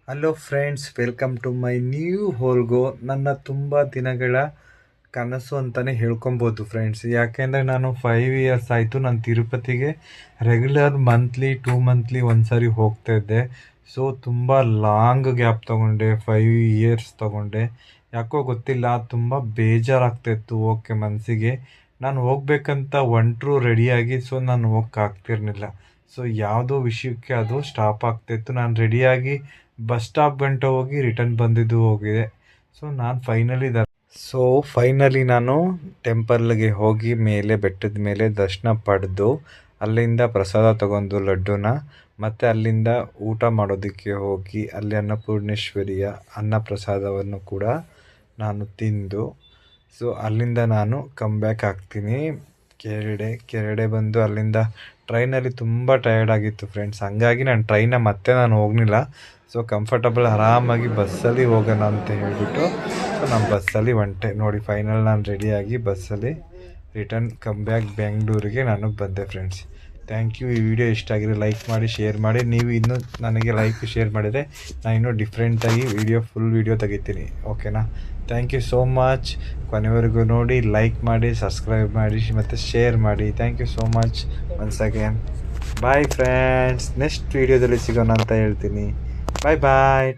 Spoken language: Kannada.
Hello friends, welcome to my new ಹೋಲ್ಗೋ. ನನ್ನ ತುಂಬ ದಿನಗಳ ಕನಸು ಅಂತಲೇ ಹೇಳ್ಕೊಬೋದು ಫ್ರೆಂಡ್ಸ್. ಯಾಕೆಂದರೆ ನಾನು 5 ಇಯರ್ಸ್ ಆಯಿತು ನಾನು ತಿರುಪತಿಗೆ ರೆಗ್ಯುಲರ್ ಮಂತ್ಲಿ 2 ಮಂತ್ಲಿ ಒಂದ್ಸರಿ ಹೋಗ್ತಾ ಇದ್ದೆ. ಸೊ ತುಂಬ ಲಾಂಗ್ ಗ್ಯಾಪ್ ತೊಗೊಂಡೆ, 5 ಇಯರ್ಸ್ ತೊಗೊಂಡೆ. ಯಾಕೋ ಗೊತ್ತಿಲ್ಲ, ತುಂಬ ಬೇಜಾರಾಗ್ತಾಯಿತ್ತು ಓಕೆ ಮನಸ್ಸಿಗೆ. ನಾನು ಹೋಗ್ಬೇಕಂತ ಒಂಟ್ರು ರೆಡಿಯಾಗಿ, ಸೊ ನಾನು ಹೋಗೋಕ್ಕಾಗ್ತಿರ್ಲಿಲ್ಲ. ಸೊ ಯಾವುದೋ ವಿಷಯಕ್ಕೆ ಅದು ಸ್ಟಾಪ್ ಆಗ್ತಾಯಿತ್ತು. ನಾನು ರೆಡಿಯಾಗಿ ಬಸ್ ಸ್ಟಾಪ್ ಗಂಟ ಹೋಗಿ ರಿಟರ್ನ್ ಬಂದಿದ್ದು ಹೋಗಿದೆ. ಸೊ ಫೈನಲಿ ನಾನು ಟೆಂಪಲ್ಗೆ ಹೋಗಿ ಮೇಲೆ ಬೆಟ್ಟದ ಮೇಲೆ ದರ್ಶನ ಪಡೆದು ಅಲ್ಲಿಂದ ಪ್ರಸಾದ ತಗೊಂಡು ಲಡ್ಡುನ, ಮತ್ತು ಅಲ್ಲಿಂದ ಊಟ ಮಾಡೋದಕ್ಕೆ ಹೋಗಿ ಅಲ್ಲಿ ಅನ್ನಪೂರ್ಣೇಶ್ವರಿಯ ಅನ್ನ ಪ್ರಸಾದವನ್ನು ಕೂಡ ನಾನು ತಿಂದು, ಸೊ ಅಲ್ಲಿಂದ ನಾನು ಕಮ್ ಬ್ಯಾಕ್ ಆಗ್ತೀನಿ ಕೆರಡೆ ಬಂದು ಅಲ್ಲಿಂದ ಟ್ರೈನಲ್ಲಿ ತುಂಬ ಟಯರ್ಡ್ ಆಗಿತ್ತು ಫ್ರೆಂಡ್ಸ್. ಹಂಗಾಗಿ ನಾನು ಹೋಗಲಿಲ್ಲ. ಸೊ ಕಂಫರ್ಟಬಲ್ ಆರಾಮಾಗಿ ಬಸ್ಸಲ್ಲಿ ಹೋಗೋಣ ಅಂತ ಹೇಳಿಬಿಟ್ಟು ಸೊ ನಾನು ಬಸ್ಸಲ್ಲಿ ಹೊಂಟೆ. ನೋಡಿ ಫೈನಲ್ ನಾನು ರೆಡಿಯಾಗಿ ಬಸ್ಸಲ್ಲಿ ರಿಟರ್ನ್ ಕಮ್ ಬ್ಯಾಕ್ ಬೆಂಗಳೂರಿಗೆ ನಾನು ಬಂದೆ ಫ್ರೆಂಡ್ಸ್. Thank you. ಈ ವಿಡಿಯೋ ಇಷ್ಟ ಆಗಿದ್ರೆ ಲೈಕ್ ಮಾಡಿ, ಶೇರ್ ಮಾಡಿ. ನೀವು ಇನ್ನೂ ನನಗೆ ಲೈಕ್ ಶೇರ್ ಮಾಡಿದರೆ ನಾನು ಇನ್ನೂ ಡಿಫ್ರೆಂಟಾಗಿ ಫುಲ್ ವೀಡಿಯೋ ತೆಗಿತೀನಿ, ಓಕೆನಾ? Thank you so much. ಕೊನೆವರೆಗೂ ನೋಡಿ, ಲೈಕ್ ಮಾಡಿ, ಸಬ್ಸ್ಕ್ರೈಬ್ ಮಾಡಿ ಮತ್ತು ಶೇರ್ ಮಾಡಿ. Thank you so much once again. Bye friends, next ವೀಡಿಯೋದಲ್ಲಿ ಸಿಗೋಣ ಅಂತ ಹೇಳ್ತೀನಿ. ಬಾಯ್ ಬಾಯ್.